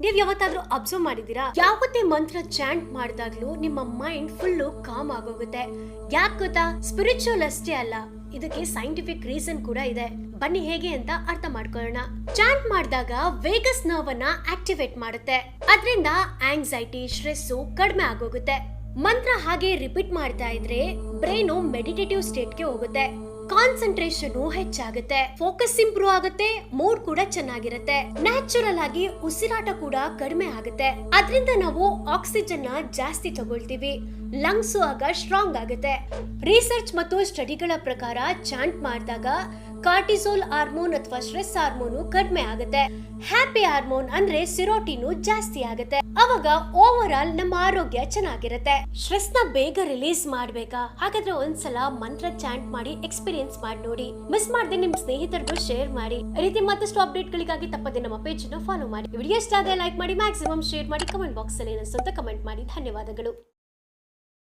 ನೀವ್ ಯಾವತ್ತಾದ್ರೂ ಅಬ್ಸರ್ವ್ ಮಾಡಿದೀರಾ? ಯಾವತ್ತೇ ಮಂತ್ರ ಚಾಂಟ್ ಮಾಡಿದಾಗ್ಲೂ ನಿಮ್ಮ ಮೈಂಡ್ ಫುಲ್ ಕಾಮ್ ಆಗೋಗುತ್ತೆ. ಯಾಕೆ ಗೊತ್ತಾ? ಸ್ಪಿರಿಚುವಲ್ ಅಷ್ಟೇ ಅಲ್ಲ, ಇದಕ್ಕೆ ಸೈಂಟಿಫಿಕ್ ರೀಸನ್ ಕೂಡ ಇದೆ. ಬನ್ನಿ ಹೇಗೆ ಅಂತ ಅರ್ಥ ಮಾಡ್ಕೊಳ್ಳೋಣ. ಚಾಂಟ್ ಮಾಡಿದಾಗ ವೇಗಸ್ ನರ್ವ್ ಅನ್ನ ಆಕ್ಟಿವೇಟ್ ಮಾಡುತ್ತೆ. ಅದರಿಂದ ಆಂಗ್ಸೈಟಿ, ಸ್ಟ್ರೆಸ್ ಕಡಿಮೆ ಆಗೋಗುತ್ತೆ. ಮಂತ್ರ ಹಾಗೆ ರಿಪೀಟ್ ಮಾಡ್ತಾ ಇದ್ರೆ ಬ್ರೈನ್ ಮೆಡಿಟೇಟಿವ್ ಸ್ಟೇಟ್ಗೆ ಹೋಗುತ್ತೆ. ಕಾನ್ಸಂಟ್ರೇಷನ್ ಹೆಚ್ಚಾಗುತ್ತೆ, ಫೋಕಸ್ ಇಂಪ್ರೂವ್ ಆಗುತ್ತೆ, ಮೂಡ್ ಕೂಡ ಚೆನ್ನಾಗಿರುತ್ತೆ. ನ್ಯಾಚುರಲ್ ಆಗಿ ಉಸಿರಾಟ ಕೂಡ ಕಡಿಮೆ ಆಗುತ್ತೆ. ಅದರಿಂದ ನಾವು ಆಕ್ಸಿಜನ್ ನ ಜಾಸ್ತಿ ತಗೊಳ್ತೀವಿ, ಲಂಗ್ಸ್ ಆಗ ಸ್ಟ್ರಾಂಗ್ ಆಗುತ್ತೆ. ರಿಸರ್ಚ್ ಮತ್ತು ಸ್ಟಡಿಗಳ ಪ್ರಕಾರ ಚಾಂಟ್ ಮಾಡಿದಾಗ ಕಾರ್ಟಿಸೋಲ್ ಹಾರ್ಮೋನ್ ಅಥವಾ ಸ್ಟ್ರೆಸ್ ಹಾರ್ಮೋನ್ ಕಡಿಮೆ ಆಗುತ್ತೆ. ಹ್ಯಾಪಿ ಹಾರ್ಮೋನ್ ಅಂದ್ರೆ ಸಿರೋಟಿನು ಜಾಸ್ತಿ ಆಗುತ್ತೆ. ಅವಾಗ ಓವರ್ ಆಲ್ ನಮ್ಮ ಆರೋಗ್ಯ ಚೆನ್ನಾಗಿರುತ್ತೆ. ಸ್ಟ್ರೆಸ್ ನ ಬೇಗ ರಿಲೀಸ್ ಮಾಡ್ಬೇಕಾ? ಹಾಗಾದ್ರೆ ಒಂದ್ಸಲ ಮಂತ್ರ ಚಾಂಟ್ ಮಾಡಿ ಎಕ್ಸ್ಪೀರಿಯನ್ಸ್ ಮಾಡಿ ನೋಡಿ. ಮಿಸ್ ಮಾಡದೆ ನಿಮ್ ಸ್ನೇಹಿತರಿಗೂ ಶೇರ್ ಮಾಡಿ. ಈ ರೀತಿ ಮತ್ತಷ್ಟು ಅಪ್ಡೇಟ್ ಗಳಿಗಾಗಿ ತಪ್ಪದೆ ನಮ್ಮ ಪೇಜ್ ಅನ್ನು ಫಾಲೋ ಮಾಡಿ. ವಿಡಿಯೋ ಇಷ್ಟ ಆದ್ರೆ ಲೈಕ್ ಮಾಡಿ, ಮ್ಯಾಕ್ಸಿಮಮ್ ಶೇರ್ ಮಾಡಿ, ಕಮೆಂಟ್ ಬಾಕ್ಸ್ ಅಲ್ಲಿ ಏನಂತ ಕಮೆಂಟ್ ಮಾಡಿ. ಧನ್ಯವಾದಗಳು.